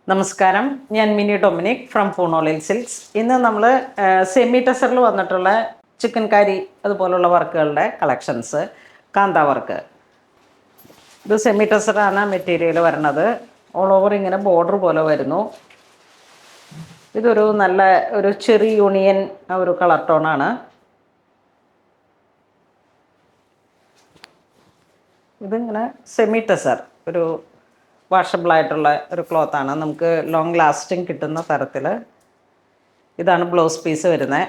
നമസ്കാരം, ഞാൻ mini Dominic from പൂണോളിൽ silks. ഇന്ന് നമ്മൾ സെമി ടെസറിൽ വന്നിട്ടുള്ള ചിക്കൻ കാരി അതുപോലുള്ള വർക്കുകളുടെ കളക്ഷൻസ്. കാന്ത വർക്ക്, ഇത് സെമി ടെസറാണ് മെറ്റീരിയൽ വരണത്. ഓൾ ഓവർ ഇങ്ങനെ ബോർഡർ പോലെ വരുന്നു. ഇതൊരു നല്ല ഒരു ചെറി യൂണിയൻ ഒരു കളർ ടോണാണ്. ഇതിങ്ങനെ സെമി ടെസർ ഒരു വാഷബിളായിട്ടുള്ള ഒരു ക്ലോത്താണ്. നമുക്ക് ലോങ് ലാസ്റ്റിംഗ് കിട്ടുന്ന തരത്തിൽ. ഇതാണ് ബ്ലൗസ് പീസ് വരുന്നത്.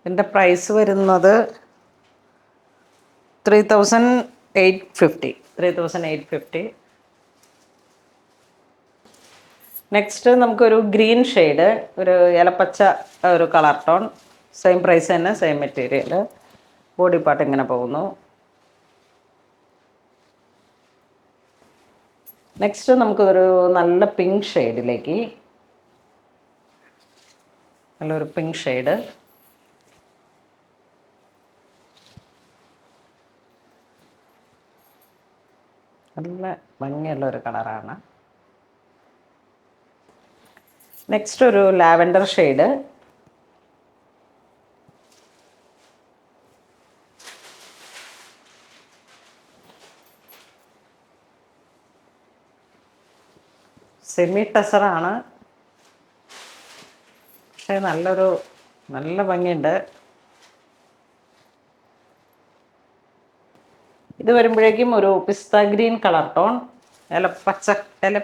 ഇതിൻ്റെ പ്രൈസ് വരുന്നത് 3850. നെക്സ്റ്റ് നമുക്കൊരു ഗ്രീൻ ഷെയ്ഡ്, ഒരു ഇലപ്പച്ച ഒരു കളർ ടോൺ. സെയിം പ്രൈസ് തന്നെ, സെയിം മെറ്റീരിയൽ. ബോഡി പാർട്ട് ഇങ്ങനെ പോകുന്നു. നെക്സ്റ്റ് നമുക്കൊരു നല്ല പിങ്ക് ഷെയ്ഡിലേക്ക്, നല്ലൊരു പിങ്ക് ഷെയ്ഡ്. നല്ല ഭംഗിയുള്ള ഒരു കളറാണ്. നെക്സ്റ്റ് ഒരു ലാവൻഡർ ഷെയ്ഡ്. സെമി ടെസറാണ്, പക്ഷേ നല്ല ഭംഗിയുണ്ട്. ഇത് വരുമ്പോഴേക്കും ഒരു പിസ്ത ഗ്രീൻ കളർ ടോൺ, ഇലപ്പച്ചയല്ല,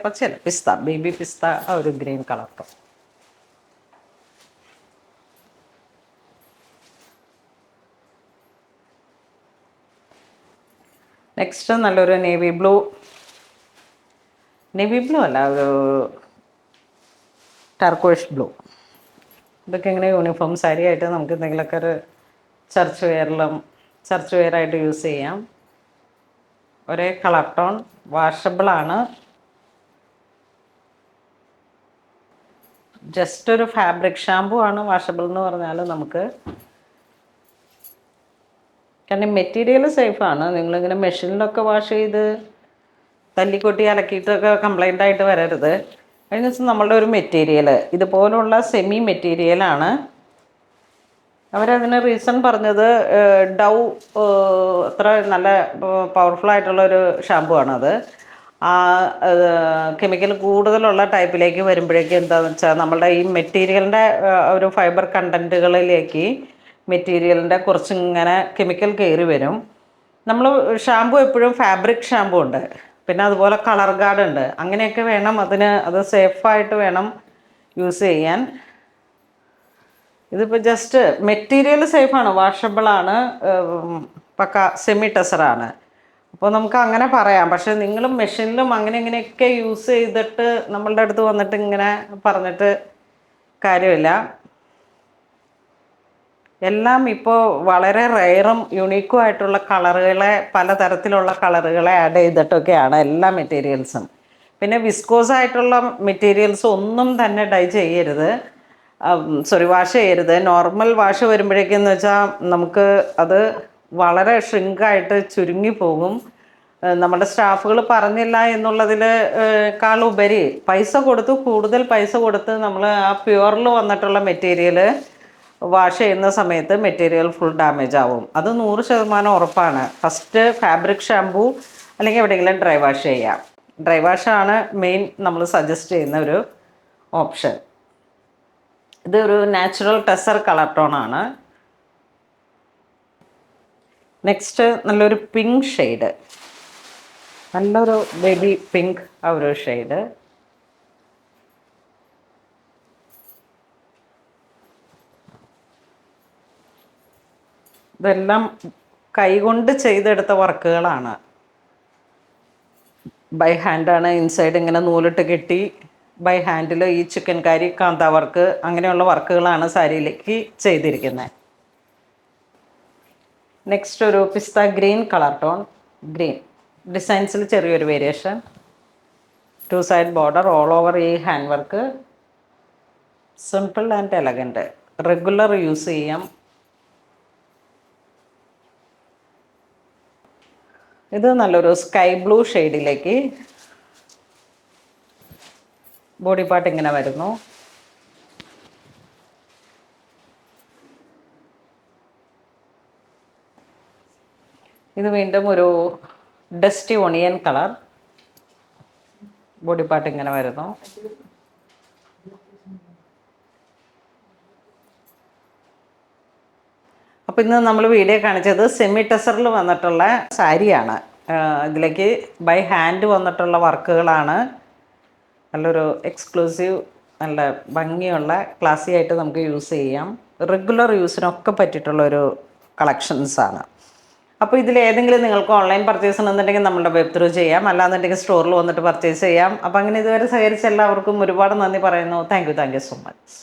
പിസ്ത, ബേബി പിസ്ത, ആ ഒരു ഗ്രീൻ കളർ ടോൺ. നെക്സ്റ്റ് നല്ലൊരു നേവി ബ്ലൂ അല്ല, ഒരു ടർക്കോയിഷ് ബ്ലൂ. ഇതൊക്കെ ഇങ്ങനെ യൂണിഫോം സാരി ആയിട്ട് നമുക്ക് എന്തെങ്കിലുമൊക്കെ ഒരു ചർച്ച് വെയറായിട്ട് യൂസ് ചെയ്യാം. ഒരേ കളർ ടോൺ, വാഷബിളാണ്. ജസ്റ്റ് ഒരു ഫാബ്രിക് ഷാമ്പു ആണ് വാഷബിൾ എന്ന് പറഞ്ഞാൽ നമുക്ക്. കാരണം മെറ്റീരിയൽ സേഫാണ്. നിങ്ങളിങ്ങനെ മെഷീനിലൊക്കെ വാഷ് ചെയ്ത് തല്ലിക്കൊട്ടി അലക്കിയിട്ടൊക്കെ കംപ്ലൈൻ്റ് ആയിട്ട് വരരുത്. കഴിഞ്ഞ ദിവസം നമ്മളുടെ ഒരു മെറ്റീരിയൽ ഇതുപോലുള്ള സെമി മെറ്റീരിയലാണ്. അവരതിന് റീസൺ പറഞ്ഞത് ഡൗ അത്ര നല്ല പവർഫുള്ളായിട്ടുള്ളൊരു ഷാമ്പു ആണത്. കെമിക്കൽ കൂടുതലുള്ള ടൈപ്പിലേക്ക് വരുമ്പോഴേക്കും എന്താണെന്ന് വെച്ചാൽ നമ്മളുടെ ഈ മെറ്റീരിയലിൻ്റെ ഒരു ഫൈബർ കണ്ടൻറ്റുകളിലേക്ക് മെറ്റീരിയലിൻ്റെ കുറച്ചിങ്ങനെ കെമിക്കൽ കയറി വരും. നമ്മൾ ഷാമ്പു എപ്പോഴും ഫാബ്രിക് ഷാമ്പു ഉണ്ട്, പിന്നെ അതുപോലെ കളർ ഗാർഡ് ഉണ്ട്. അങ്ങനെയൊക്കെ വേണം അത് സേഫായിട്ട് വേണം യൂസ് ചെയ്യാൻ. ഇതിപ്പോൾ ജസ്റ്റ് മെറ്റീരിയൽ സേഫാണ്, വാഷബിളാണ്, പക്ക സെമി ടെസറാണ്. അപ്പോൾ നമുക്ക് അങ്ങനെ പറയാം. പക്ഷേ നിങ്ങളും മെഷീനിലും അങ്ങനെ ഇങ്ങനെയൊക്കെ യൂസ് ചെയ്തിട്ട് നമ്മളുടെ അടുത്ത് വന്നിട്ട് ഇങ്ങനെ പറഞ്ഞിട്ട് കാര്യമില്ല. എല്ലാം ഇപ്പോൾ വളരെ റെയറും യുണീക്കും ആയിട്ടുള്ള കളറുകളെ, പലതരത്തിലുള്ള കളറുകളെ ആഡ് ചെയ്തിട്ടൊക്കെയാണ് എല്ലാ മെറ്റീരിയൽസും. പിന്നെ വിസ്കോസായിട്ടുള്ള മെറ്റീരിയൽസ് ഒന്നും തന്നെ ഡൈ ചെയ്യരുത്, വാഷ് ചെയ്യരുത്. നോർമൽ വാഷ് വരുമ്പോഴേക്കെന്ന് വെച്ചാൽ നമുക്ക് അത് വളരെ ഷ്രിങ്കായിട്ട് ചുരുങ്ങി പോകും. നമ്മുടെ സ്റ്റാഫുകൾ പറഞ്ഞില്ല എന്നുള്ളതിൽ കാളുപരി കൂടുതൽ പൈസ കൊടുത്ത് നമ്മൾ ആ പ്യുവറിൽ വന്നിട്ടുള്ള മെറ്റീരിയൽ വാഷ് ചെയ്യുന്ന സമയത്ത് മെറ്റീരിയൽ ഫുൾ ഡാമേജ് ആവും. അത് 100% ഉറപ്പാണ്. ഫസ്റ്റ് ഫാബ്രിക് ഷാമ്പൂ അല്ലെങ്കിൽ എവിടെയെങ്കിലും ഡ്രൈ വാഷ് ചെയ്യാം. ഡ്രൈ വാഷാണ് മെയിൻ നമ്മൾ സജസ്റ്റ് ചെയ്യുന്ന ഒരു ഓപ്ഷൻ. ഇതൊരു നാച്ചുറൽ ടെസർ കളർ ടോണാണ്. നെക്സ്റ്റ് നല്ലൊരു പിങ്ക് ഷെയ്ഡ്, നല്ലൊരു ബേബി പിങ്ക് ആ ഒരു ഷെയ്ഡ്. ഇതെല്ലാം കൈകൊണ്ട് ചെയ്തെടുത്ത വർക്കുകളാണ്. ബൈ ഹാൻഡാണ്. ഇൻസൈഡ് ഇങ്ങനെ നൂലിട്ട് കെട്ടി ബൈ ഹാൻഡിൽ ഈ ചിക്കൻ കാരി, കാന്ത വർക്ക്, അങ്ങനെയുള്ള വർക്കുകളാണ് സാരിയിലേക്ക് ചെയ്തിരിക്കുന്നത്. നെക്സ്റ്റ് ഒരു pista green colour tone, green ഡിസൈൻസിൽ ചെറിയൊരു variation. 2 side border, all over ഈ hand work. Simple and elegant, regular use ചെയ്യാം. ഇത് നല്ലൊരു സ്കൈ ബ്ലൂ ഷെയ്ഡിലേക്ക് ബോഡി പാർട്ട് ഇങ്ങനെ വരുന്നു. ഇത് വീണ്ടും ഒരു dusty onion colour. Body part ഇങ്ങനെ വരുന്നു. അപ്പോൾ ഇന്ന് നമ്മൾ വീഡിയോ കാണിച്ചത് സെമി ടെസറിൽ വന്നിട്ടുള്ള സാരിയാണ്. ഇതിലേക്ക് ബൈ ഹാൻഡ് വന്നിട്ടുള്ള വർക്കുകളാണ്. നല്ലൊരു എക്സ്ക്ലൂസീവ്, നല്ല ഭംഗിയുള്ള, ക്ലാസി ആയിട്ട് നമുക്ക് യൂസ് ചെയ്യാം. റെഗുലർ യൂസിനൊക്കെ പറ്റിയിട്ടുള്ളൊരു കളക്ഷൻസാണ്. അപ്പോൾ ഇതിൽ ഏതെങ്കിലും നിങ്ങൾക്ക് ഓൺലൈൻ പർച്ചേസ് ഉണ്ടെന്നുണ്ടെങ്കിൽ നമ്മുടെ വെബ് ത്രൂ ചെയ്യാം, അല്ലാന്നുണ്ടെങ്കിൽ സ്റ്റോറിൽ വന്നിട്ട് പർച്ചേസ് ചെയ്യാം. അപ്പോൾ അങ്ങനെ ഇതുവരെ സഹകരിച്ച എല്ലാവർക്കും ഒരുപാട് നന്ദി പറയുന്നു. Thank you so much.